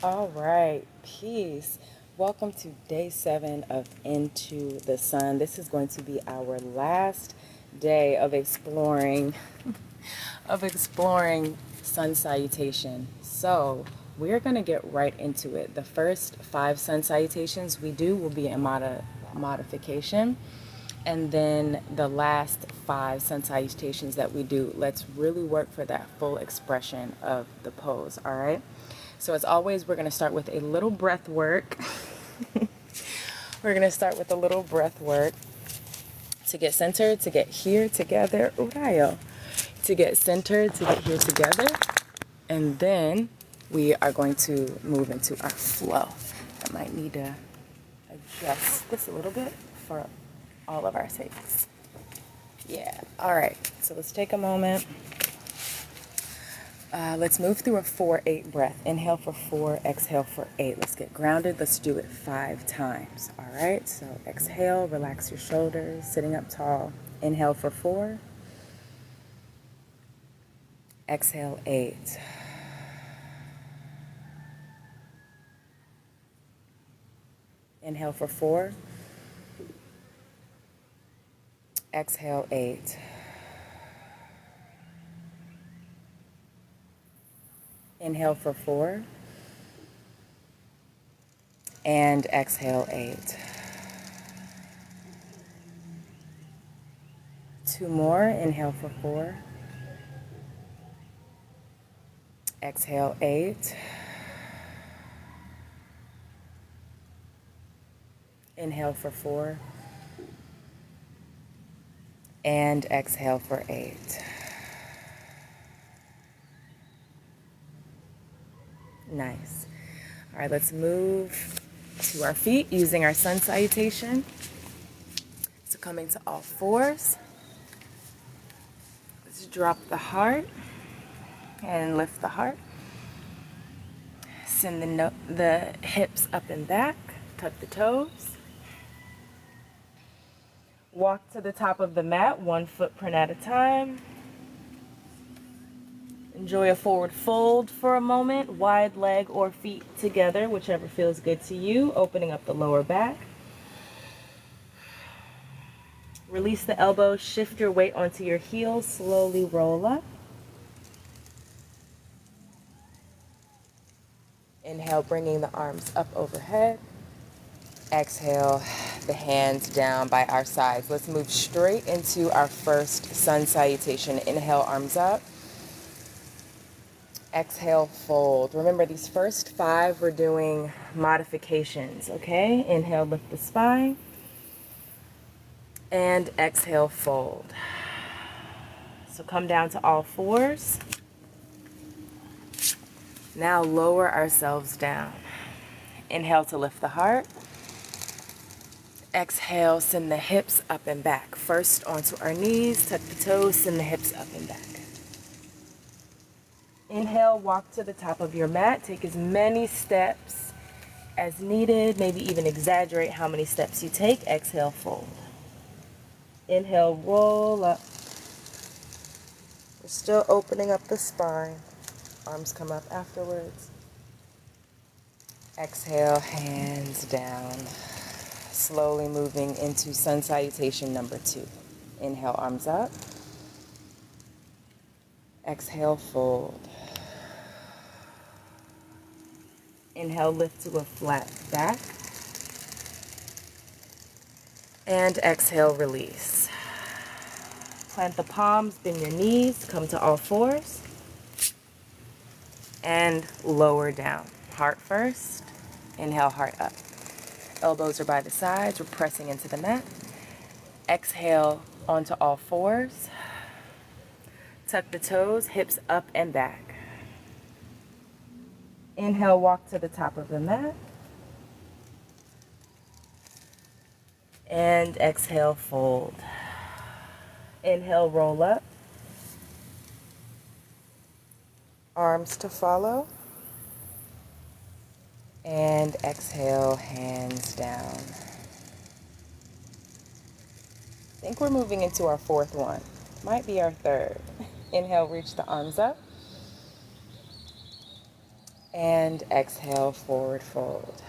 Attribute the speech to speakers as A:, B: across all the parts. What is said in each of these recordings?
A: All right, peace. Welcome to day 7 of Into the Sun. This is going to be our last day of exploring sun salutation. So we're going to get right into it. The first 5 sun salutations we do will be a modification. And then the last 5 sun salutations that we do, let's really work for that full expression of the pose, all right? So as always, we're going to start with a little breath work. We're going to start with a little breath work to get centered, to get here together. Urayo. To get centered, to get here together. And then we are going to move into our flow. I might need to adjust this a little bit for all of our sakes. Yeah, all right. So let's take a moment. Let's move through a 4-8 breath. Inhale for 4, exhale for 8. Let's get grounded. Let's do it 5 times. All right, so exhale, relax your shoulders, sitting up tall. Inhale for 4. Exhale, 8. Inhale for 4. Exhale, 8. Inhale for 4. And exhale, 8. 2 more. Inhale for 4. Exhale, 8. Inhale for 4. And exhale for 8. Nice. All right, let's move to our feet using our sun salutation. So coming to all fours. Let's drop the heart and lift the heart. Send the hips up and back. Tuck the toes. Walk to the top of the mat, 1 footprint at a time. Enjoy a forward fold for a moment, wide leg or feet together, whichever feels good to you, opening up the lower back. Release the elbows, shift your weight onto your heels, slowly roll up. Inhale, bringing the arms up overhead. Exhale, the hands down by our sides. Let's move straight into our first sun salutation. Inhale, arms up. Exhale, fold. Remember, these first 5 we're doing modifications, okay? Inhale, lift the spine. And exhale, fold. So come down to all fours. Now lower ourselves down. Inhale to lift the heart. Exhale, send the hips up and back. First onto our knees, tuck the toes, send the hips up and back. Inhale, walk to the top of your mat. Take as many steps as needed. Maybe even exaggerate how many steps you take. Exhale, fold. Inhale, roll up. We're still opening up the spine. Arms come up afterwards. Exhale, hands down. Slowly moving into sun salutation number 2. Inhale, arms up. Exhale, fold. Inhale, lift to a flat back. And exhale, release. Plant the palms, bend your knees, come to all fours. And lower down. Heart first. Inhale, heart up. Elbows are by the sides. We're pressing into the mat. Exhale onto all fours. Tuck the toes, hips up and back. Inhale, walk to the top of the mat. And exhale, fold. Inhale, roll up. Arms to follow. And exhale, hands down. I think we're moving into our 4th one. Might be our 3rd. Inhale, reach the arms up. And exhale, forward fold.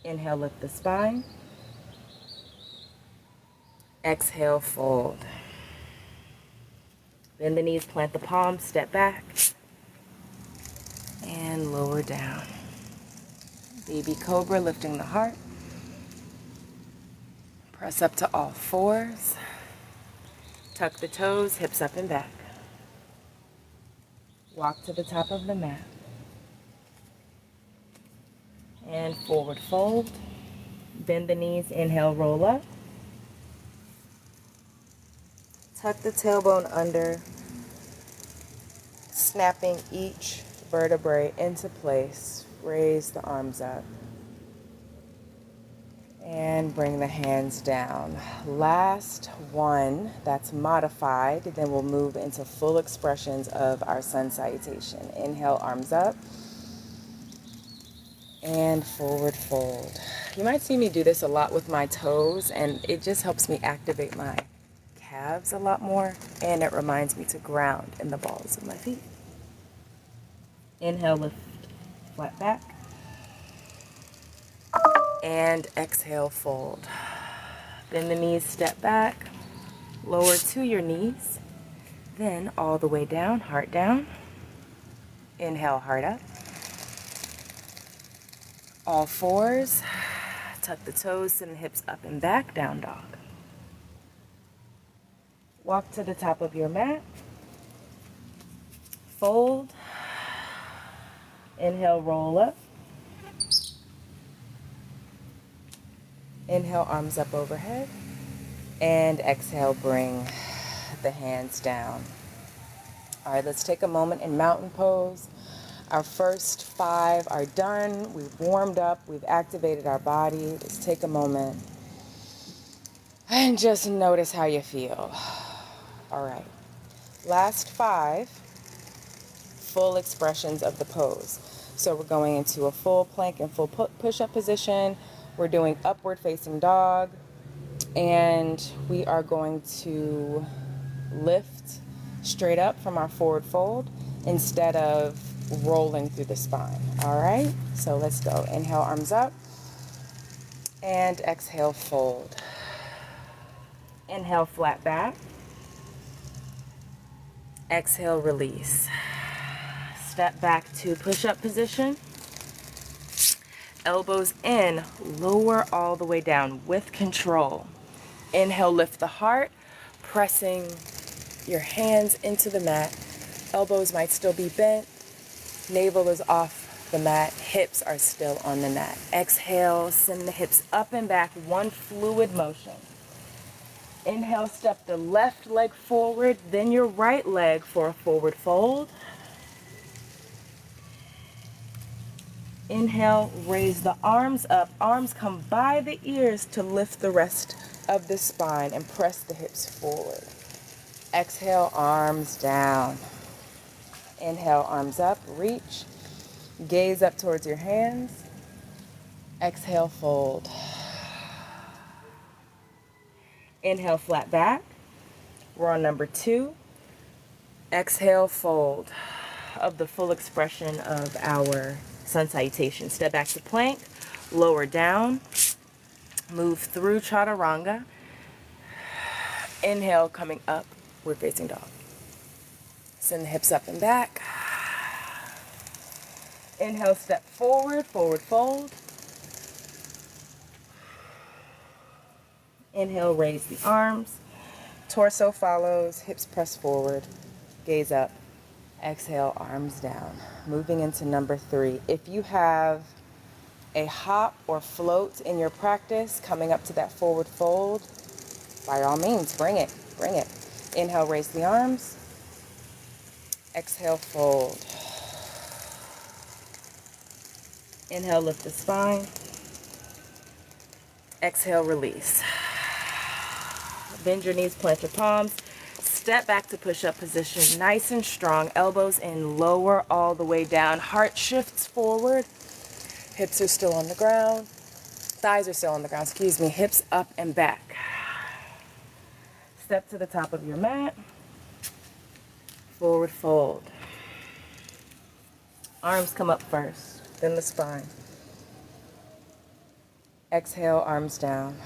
A: Inhale, lift the spine. Exhale, fold. Bend the knees, plant the palms, step back. And lower down. Baby cobra, lifting the heart. Press up to all fours. Tuck the toes, hips up and back. Walk to the top of the mat. And forward fold. Bend the knees, inhale, roll up. Tuck the tailbone under, snapping each vertebrae into place. Raise the arms up. And bring the hands down. Last one that's modified, then we'll move into full expressions of our sun salutation. Inhale, arms up. And forward fold. You might see me do this a lot with my toes, and it just helps me activate my calves a lot more, and it reminds me to ground in the balls of my feet. Inhale, lift, flat back. And exhale, fold. Bend the knees, step back. Lower to your knees. Then all the way down, heart down. Inhale, heart up. All fours. Tuck the toes, send the hips up and back, down dog. Walk to the top of your mat. Fold. Inhale, roll up. Inhale, arms up overhead. And exhale, bring the hands down. All right, let's take a moment in mountain pose. Our first 5 are done. We've warmed up. We've activated our body. Let's take a moment and just notice how you feel. All right. Last 5 full expressions of the pose. So we're going into a full plank and full push-up position. We're doing upward facing dog. And we are going to lift straight up from our forward fold instead of rolling through the spine. All right, so let's go. Inhale, arms up, and exhale, fold. Inhale, flat back. Exhale, release. Step back to push-up position. Elbows in, lower all the way down with control. Inhale, lift the heart, pressing your hands into the mat. Elbows might still be bent. Navel is off the mat. Hips are still on the mat. Exhale, send the hips up and back, one fluid motion. Inhale, step the left leg forward, then your right leg for a forward fold. Inhale, raise the arms up. Arms come by the ears to lift the rest of the spine and press the hips forward. Exhale, arms down. Inhale, arms up, reach. Gaze up towards your hands. Exhale, fold. Inhale, flat back. We're on number 2. Exhale, fold of the full expression of our sun salutation. Step back to plank, lower down, move through chaturanga. Inhale, coming up, we're facing dog. Send the hips up and back. Inhale, step forward, forward fold. Inhale, raise the arms. Torso follows, hips press forward, gaze up. Exhale, arms down. Moving into number 3. If you have a hop or float in your practice coming up to that forward fold, by all means, bring it, bring it. Inhale, raise the arms. Exhale, fold. Inhale, lift the spine. Exhale, release. Bend your knees, plant your palms. Step back to push-up position, nice and strong. Elbows in, lower all the way down. Heart shifts forward. Hips are still on the ground. Thighs are still on the ground, excuse me. Hips up and back. Step to the top of your mat. Forward fold. Arms come up first, then the spine. Exhale, arms down.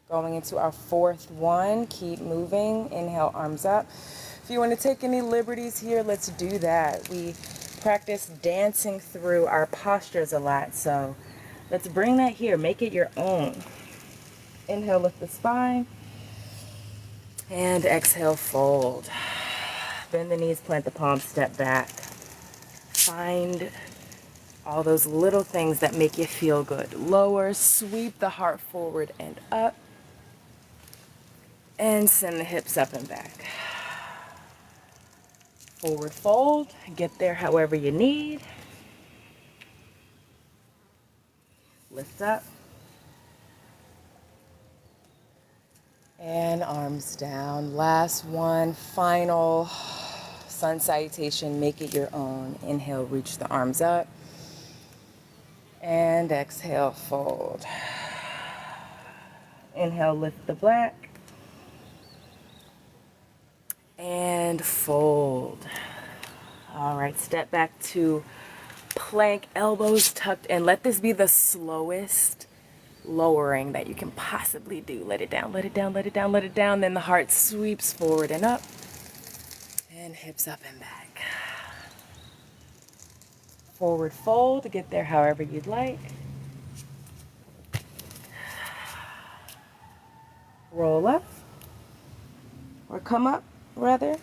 A: Going into our fourth one, keep moving. Inhale, arms up. If you want to take any liberties here, let's do that. We practice dancing through our postures a lot, so let's bring that here. Make it your own. Inhale, lift the spine. And exhale, fold. Bend the knees, plant the palms, step back. Find all those little things that make you feel good. Lower, sweep the heart forward and up. And send the hips up and back. Forward fold. Get there however you need. Lift up. And arms down. Last one, final sun salutation. Make it your own. Inhale, reach the arms up. And exhale, fold. Inhale, lift the black. And fold. All right, step back to plank, elbows tucked in. Let this be the slowest lowering that you can possibly do. Let it down, let it down, let it down, let it down. Then the heart sweeps forward and up. And hips up and back. Forward fold, get there however you'd like. Roll up, or come up rather.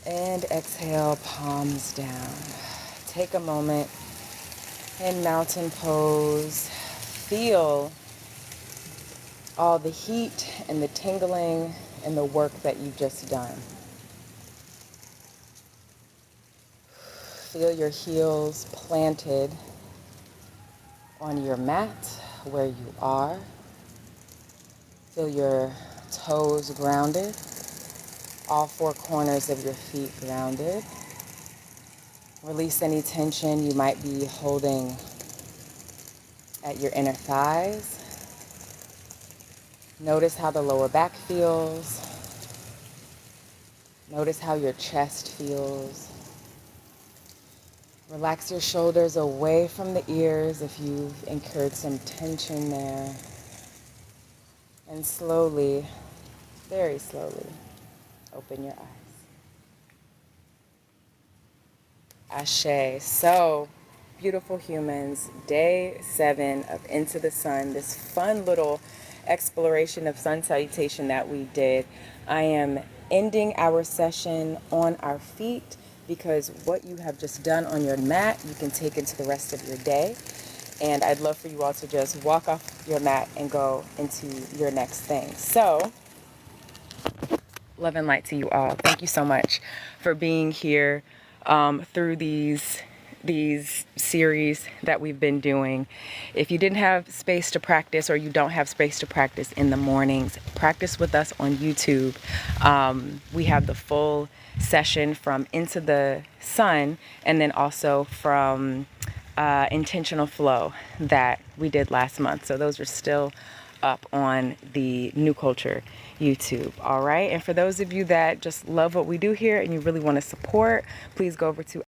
A: And exhale, palms down. Take a moment in mountain pose. Feel all the heat and the tingling and the work that you've just done. Feel your heels planted on your mat where you are. Feel your toes grounded, all four corners of your feet grounded. Release any tension you might be holding at your inner thighs. Notice how the lower back feels. Notice how your chest feels. Relax your shoulders away from the ears if you've incurred some tension there. And slowly, very slowly, open your eyes. Ashe. So, beautiful humans, day 7 of Into the Sun, this fun little exploration of sun salutation that we did. I am ending our session on our feet because what you have just done on your mat, you can take into the rest of your day. And I'd love for you all to just walk off your mat and go into your next thing. So, love and light to you all. Thank you so much for being here through these series that we've been doing. If you didn't have space to practice or you don't have space to practice in the mornings, practice with us on YouTube. We have the full session from Into the Sun and then also from Intentional Flow that we did last month. So those are still up on the Nucultur YouTube. All right. And for those of you that just love what we do here and you really want to support, please go over to